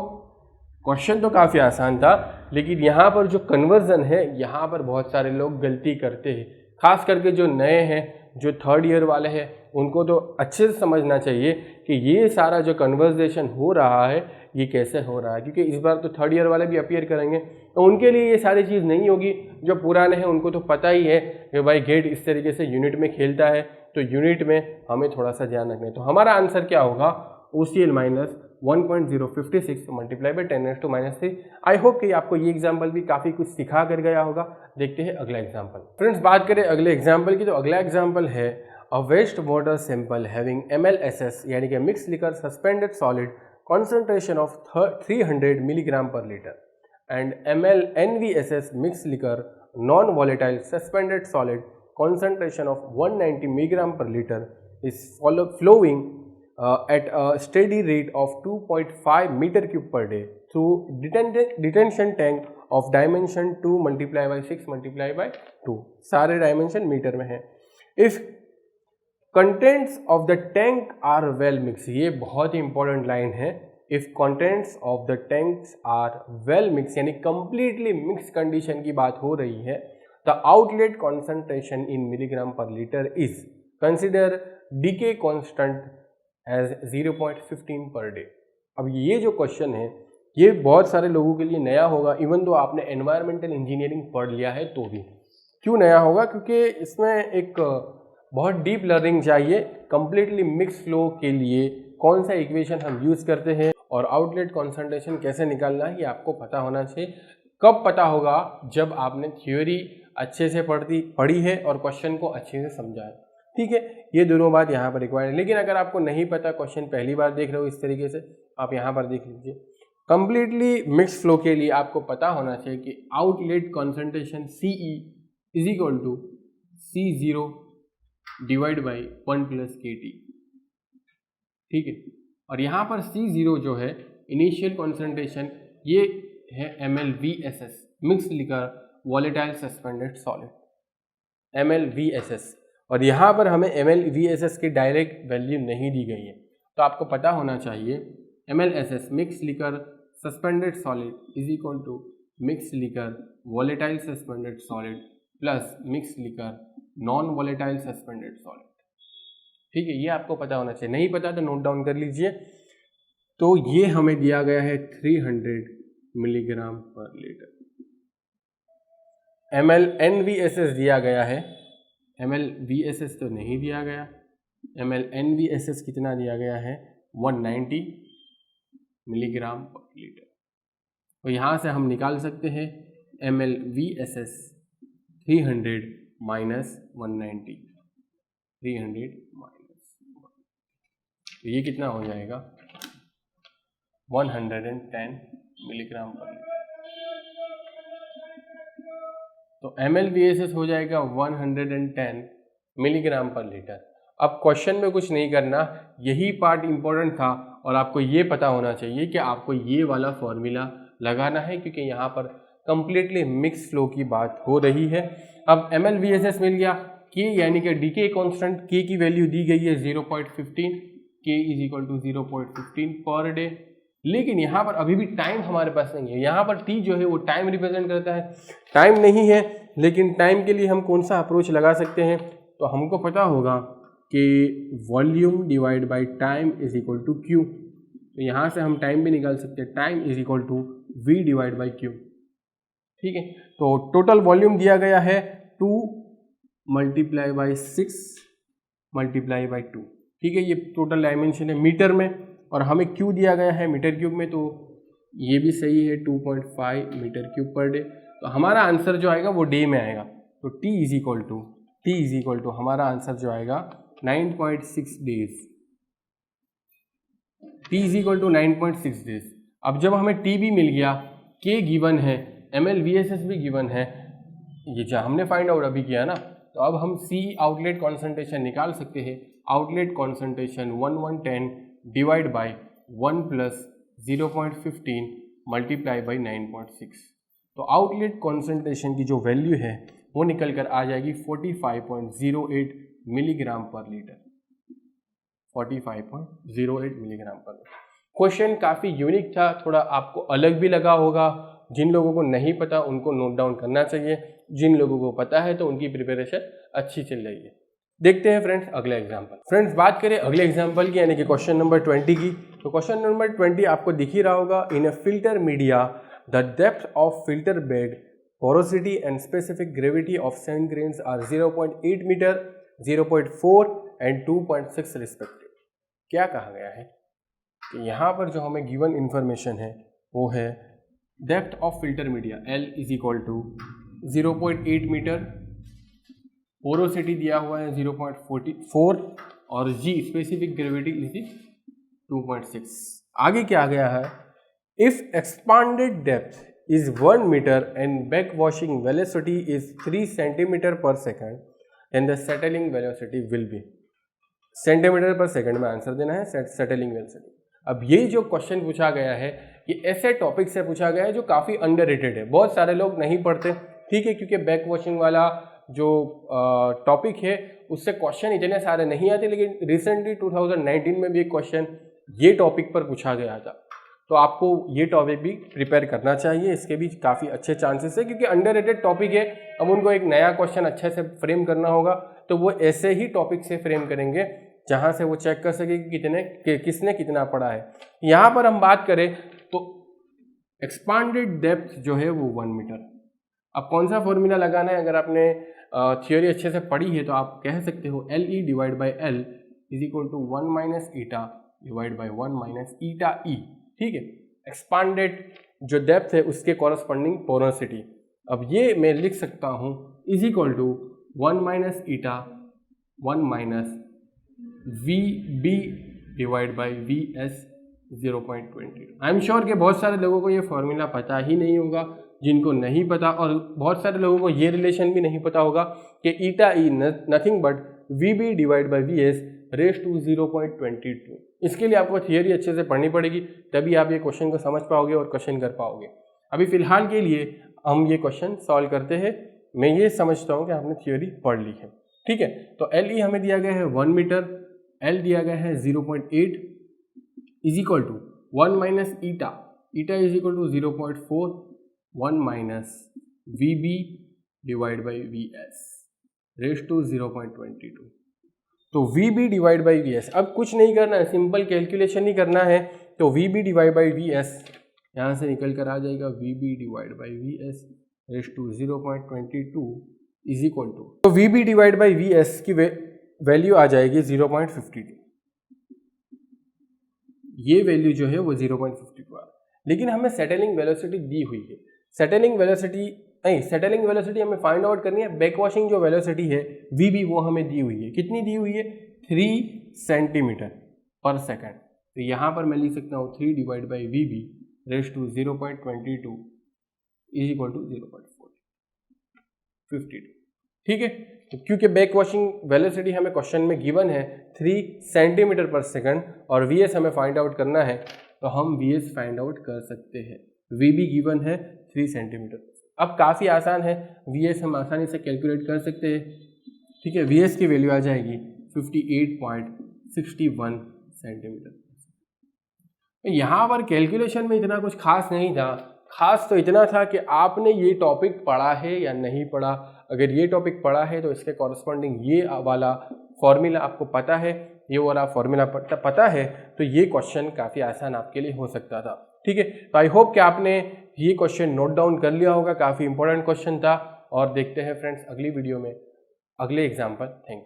क्वेश्चन तो काफ़ी आसान था, लेकिन यहाँ पर जो कन्वर्जन है यहाँ पर बहुत सारे लोग गलती करते हैं, खास करके जो नए हैं, जो थर्ड ईयर वाले हैं, उनको तो अच्छे से समझना चाहिए कि ये सारा जो कन्वर्जेशन हो रहा है ये कैसे हो रहा है, क्योंकि इस बार तो थर्ड ईयर वाले भी अपीयर करेंगे, तो उनके लिए ये सारी चीज़ नहीं होगी। जो पुराने हैं उनको तो पता ही है कि भाई गेट इस तरीके से यूनिट में खेलता है, तो यूनिट में हमें थोड़ा सा ध्यान रखना है। तो हमारा आंसर क्या होगा, OCl minus 1.056 multiply by 10⁻³ I hope कि आपको ये एग्जाम्पल भी काफ़ी कुछ सिखा कर गया होगा। देखते हैं अगला एग्जाम्पल। फ्रेंड्स, बात करें अगले एग्जाम्पल की, तो अगला एग्जाम्पल है a waste water sample having MLSS यानी कि mix liquor suspended solid concentration of 300 milligram per liter and ml NVSS mixed liquor non-volatile suspended solid concentration of 190 milligram per liter is flowing at a steady rate of 2.5 meter cube per day through detention tank of dimension 2 multiply by 6 multiply by 2, सारे डायमेंशन मीटर में है। If contents of the tank are well mix, ये बहुत ही इंपॉर्टेंट लाइन है। If contents of the tanks are well mix यानी कंप्लीटली मिक्स कंडीशन की बात हो रही है, the outlet concentration in milligram per litre is consider decay constant as 0.15 per day. अब ये जो क्वेश्चन है ये बहुत सारे लोगों के लिए नया होगा, इवन तो आपने एनवायरमेंटल इंजीनियरिंग पढ़ लिया है तो भी। क्यों नया होगा, क्योंकि इसमें एक बहुत डीप लर्निंग चाहिए। कंप्लीटली मिक्स फ्लो के लिए कौन सा इक्वेशन हम यूज़ करते हैं और आउटलेट कॉन्सेंट्रेशन कैसे निकालना है ये आपको पता होना चाहिए। कब पता होगा, जब आपने थ्योरी अच्छे से पढ़ी है और क्वेश्चन को अच्छे से समझा है, ठीक है। ये दोनों बात यहाँ पर रिक्वायर्ड है। लेकिन अगर आपको नहीं पता, क्वेश्चन पहली बार देख रहे हो इस तरीके से, आप यहाँ पर देख लीजिए। कंप्लीटली मिक्स फ्लो के लिए आपको पता होना चाहिए कि outlet concentration CE is equal to C0 divide by 1 plus KT, ठीक है। और यहाँ पर C0 जो है इनिशियल कॉन्सेंट्रेशन, ये है MLVSS mix liquor volatile suspended solid MLVSS, और यहाँ पर हमें MLVSS की डायरेक्ट वैल्यू नहीं दी गई है, तो आपको पता होना चाहिए MLSS mix liquor suspended solid is equal to mix liquor volatile suspended solid plus mix liquor non volatile suspended solid, ठीक है। ये आपको पता होना चाहिए, नहीं पता तो नोट डाउन कर लीजिए। तो ये हमें दिया गया है 300 मिलीग्राम पर लीटर। MLNVSS दिया गया है, MLVSS तो नहीं दिया गया, MLNVSS कितना दिया गया है 190 मिलीग्राम पर लीटर। तो यहाँ से हम निकाल सकते हैं MLVSS 300 माइनस 190, 300 माइनस, तो ये कितना हो जाएगा 110 मिलीग्राम पर लीटर। तो MLVSS हो जाएगा 110 मिलीग्राम पर लीटर। अब क्वेश्चन में कुछ नहीं करना, यही पार्ट इंपॉर्टेंट था और आपको ये पता होना चाहिए कि आपको ये वाला फॉर्मूला लगाना है, क्योंकि यहाँ पर कंप्लीटली मिक्स फ्लो की बात हो रही है। अब MLVSS मिल गया, के यानी कि डीके कांस्टेंट, के की वैल्यू दी गई है 0.15, के is equal to 0.15 per day. लेकिन यहाँ पर अभी भी टाइम हमारे पास नहीं है, यहाँ पर टी जो है वो टाइम रिप्रेजेंट करता है, टाइम नहीं है। लेकिन टाइम के लिए हम कौन सा अप्रोच लगा सकते हैं, तो हमको पता होगा कि volume divide by time is equal to Q. तो यहाँ से हम टाइम भी निकाल सकते हैं, time is equal to V divide by Q. ठीक है, तो टोटल वॉल्यूम दिया गया है 2 मल्टीप्लाई बाई 6 मल्टीप्लाई बाई 2। ठीक है, ये टोटल डायमेंशन है मीटर में, और हमें क्यू दिया गया है मीटर क्यूब में, तो ये भी सही है 2.5 मीटर क्यूब पर डे। तो हमारा आंसर जो आएगा वो डे में आएगा, तो टी इज इक्वल टू हमारा आंसर जो आएगा 9.6 days. T is equal to 9.6 days. अब जब हमें टी भी मिल गया, के गिवन है, MLVSS भी गिवन है, ये जो हमने फाइंड आउट अभी किया ना, तो अब हम सी आउटलेट कॉन्सेंट्रेशन निकाल सकते हैं। Outlet concentration 1110 divide by 1 plus 0.15 multiply by 9.6। तो आउटलेट कॉन्सेंट्रेशन की जो वैल्यू है वो निकल कर आ जाएगी 45.08 milligram per litre. 45.08 milligram per litre. Question काफ़ी यूनिक था, थोड़ा आपको अलग भी लगा होगा। जिन लोगों को नहीं पता उनको नोट डाउन करना चाहिए, जिन लोगों को पता है तो उनकी प्रिपरेशन अच्छी चल रही है। देखते हैं फ्रेंड्स अगला एग्जाम्पल। फ्रेंड्स बात करें अगले एग्जाम्पल की, यानी कि क्वेश्चन नंबर 20 की। तो क्वेश्चन नंबर 20 आपको दिख ही रहा होगा। In a filter media the depth of filter bed, porosity and specific gravity of sand grains are 0.8 metre, 0.4 and 2.6 respective. क्या कहा गया है कि यहाँ पर जो हमें गिवन इंफॉर्मेशन है वो है depth of filter media L is equal to 0.8 metre, porosity दिया हुआ है 0.44 और G स्पेसिफिक ग्रेविटी इज 2.6। आगे क्या गया है, if expanded depth is 1 meter and back washing velocity is 3 centimeter per second, then the settling velocity will be। Centimetre पर सेकंड में आंसर देना है, सेटलिंग वेलोसिटी। अब ये जो क्वेश्चन पूछा गया है ये ऐसे टॉपिक से पूछा गया है जो काफ़ी अंडररेटेड है, बहुत सारे लोग नहीं पढ़ते। ठीक है, क्योंकि बैक वॉशिंग वाला जो टॉपिक है उससे क्वेश्चन इतने सारे नहीं आते, लेकिन रिसेंटली 2019 में भी एक क्वेश्चन ये टॉपिक पर पूछा गया था। तो आपको ये टॉपिक भी प्रिपेयर करना चाहिए, इसके भी काफ़ी अच्छे चांसेस है, क्योंकि अंडररेटेड टॉपिक है। अब उनको एक नया क्वेश्चन अच्छे से फ्रेम करना होगा, तो वो ऐसे ही टॉपिक से फ्रेम करेंगे जहाँ से वो चेक कर सके कि किसने कितना पढ़ा है। यहाँ पर हम बात करें तो एक्सपांडेड डेप्थ जो है वो 1 मीटर। अब कौन सा फॉर्मूला लगाना है, अगर आपने थियोरी अच्छे से पढ़ी है तो आप कह सकते हो LE divide by L is equal to 1 minus eta divide by 1 minus eta E. ठीक है, एक्सपांडेड जो डेप्थ है उसके कॉरस्पॉन्डिंग पोरोसिटी। अब ये मैं लिख सकता हूँ is equal to 1 minus eta 1 minus VB divide by VS 0.22। I am sure कि बहुत सारे लोगों को ये फॉर्मूला पता ही नहीं होगा। जिनको नहीं पता, और बहुत सारे लोगों को ये रिलेशन भी नहीं पता होगा कि eta E nothing but VB divide by VS raise to 0.22। इसके लिए आपको थियरी अच्छे से पढ़नी पड़ेगी, तभी आप ये क्वेश्चन को समझ पाओगे और क्वेश्चन कर पाओगे। अभी फिलहाल के लिए हम ये क्वेश्चन सॉल्व करते हैं। मैं ये समझता हूँ कि आपने थियरी पढ़ ली है। ठीक है, तो LE हमें दिया गया है 1 मीटर, L दिया गया है 0.8 is equal to 1 minus eta, eta is equal to 0.4, 1 minus VB divide by VS raise to 0.22। तो VB डिवाइड बाई VS, अब कुछ नहीं करना है, सिंपल कैलकुलेशन ही करना है। तो VB डिवाइड बाई VS यहाँ से निकल कर आ जाएगा VB divide by VS raise to 0.22 is equal to, तो VB डिवाइड बाई VS की वैल्यू आ जाएगी 0.52। ये वैल्यू जो है वो 0.52 आ, लेकिन हमें सेटलिंग वेलोसिटी दी हुई है। सेटलिंग वेलोसिटी हमें फाइंड आउट करनी है। बैक वॉशिंग जो वेलोसिटी है VB वो हमें दी हुई है, कितनी दी हुई है 3 सेंटीमीटर पर सेकंड। तो यहाँ पर मैं लिख सकता हूँ 3 divide by VB raise to 0.22 is equal to 0.52। ठीक है, तो क्योंकि बैक वॉशिंग वेलोसिटी हमें क्वेश्चन में गिवन है 3 सेंटीमीटर पर सेकंड और VS हमें फाइंड आउट करना है, तो हम VS फाइंड आउट कर सकते हैं। VB गिवन है 3 सेंटीमीटर पर सेकंड। अब काफ़ी आसान है, वी एस हम आसानी से कैलकुलेट कर सकते हैं। ठीक है, वी एस की वैल्यू आ जाएगी 58.61 सेंटीमीटर। यहाँ पर कैलकुलेशन में इतना कुछ खास नहीं था, खास तो इतना था कि आपने ये टॉपिक पढ़ा है या नहीं पढ़ा। अगर ये टॉपिक पढ़ा है तो इसके कॉरस्पॉन्डिंग ये वाला फॉर्मूला आपको पता है, ये वाला फॉर्मूला पता है, तो ये क्वेश्चन काफ़ी आसान आपके लिए हो सकता था। ठीक है, तो आई होप कि आपने ये क्वेश्चन नोट डाउन कर लिया होगा, काफ़ी इंपॉर्टेंट क्वेश्चन था। और देखते हैं फ्रेंड्स अगली वीडियो में अगले एग्जाम्पल। Thank you.